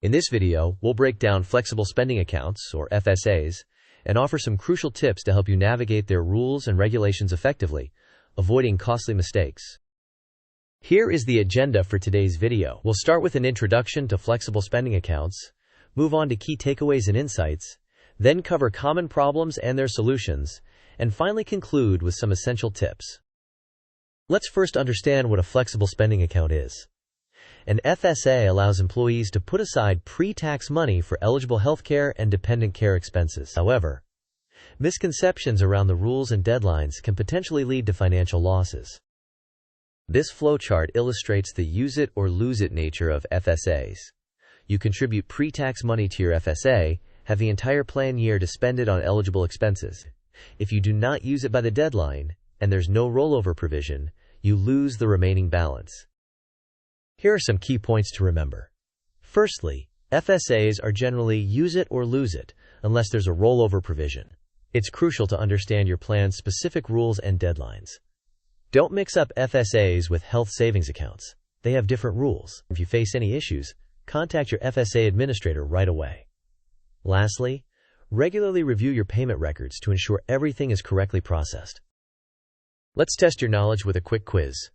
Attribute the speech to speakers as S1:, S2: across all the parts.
S1: In this video, we'll break down flexible spending accounts, or FSAs, and offer some crucial tips to help you navigate their rules and regulations effectively, avoiding costly mistakes. Here is the agenda for today's video. We'll start with an introduction to flexible spending accounts, move on to key takeaways and insights, then cover common problems and their solutions, and finally conclude with some essential tips. Let's first understand what a flexible spending account is. An FSA allows employees to put aside pre-tax money for eligible healthcare and dependent care expenses. However, misconceptions around the rules and deadlines can potentially lead to financial losses. This flowchart illustrates the use it or lose it nature of FSAs. You contribute pre-tax money to your FSA, have the entire plan year to spend it on eligible expenses. If you do not use it by the deadline, and there's no rollover provision, you lose the remaining balance. Here are some key points to remember. Firstly, FSAs are generally use it or lose it, unless there's a rollover provision. It's crucial to understand your plan's specific rules and deadlines. Don't mix up FSAs with health savings accounts. They have different rules. If you face any issues, contact your FSA administrator right away. Lastly, regularly review your payment records to ensure everything is correctly processed. Let's test your knowledge with a quick quiz.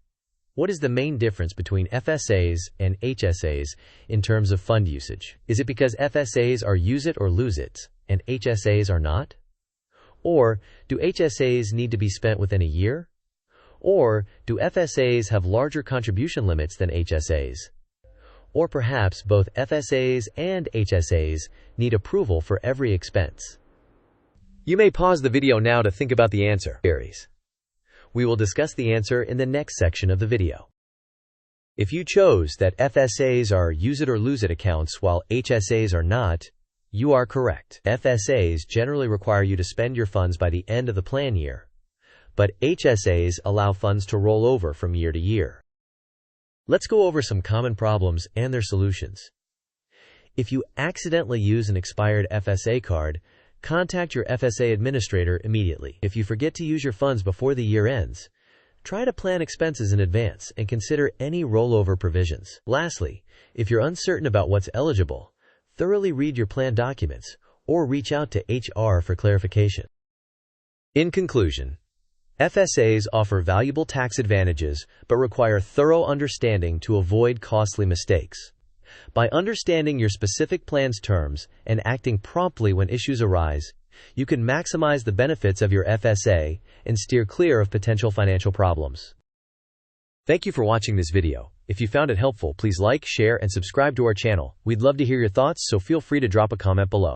S1: What is the main difference between FSAs and HSAs in terms of fund usage? Is it because FSAs are use it or lose it, and HSAs are not? Or do HSAs need to be spent within a year? Or do FSAs have larger contribution limits than HSAs? Or perhaps both FSAs and HSAs need approval for every expense? You may pause the video now to think about the answer. We will discuss the answer in the next section of the video. If you chose that FSAs are use it or lose it accounts while HSAs are not, you are correct. FSAs generally require you to spend your funds by the end of the plan year, but HSAs allow funds to roll over from year to year. Let's go over some common problems and their solutions. If you accidentally use an expired FSA card, contact your FSA administrator immediately. If you forget to use your funds before the year ends, try to plan expenses in advance and consider any rollover provisions. Lastly, if you're uncertain about what's eligible, thoroughly read your plan documents or reach out to HR for clarification. In conclusion, FSAs offer valuable tax advantages but require thorough understanding to avoid costly mistakes. By understanding your specific plan's terms and acting promptly when issues arise, you can maximize the benefits of your FSA and steer clear of potential financial problems. Thank you for watching this video. If you found it helpful, please like, share, and subscribe to our channel. We'd love to hear your thoughts, so feel free to drop a comment below.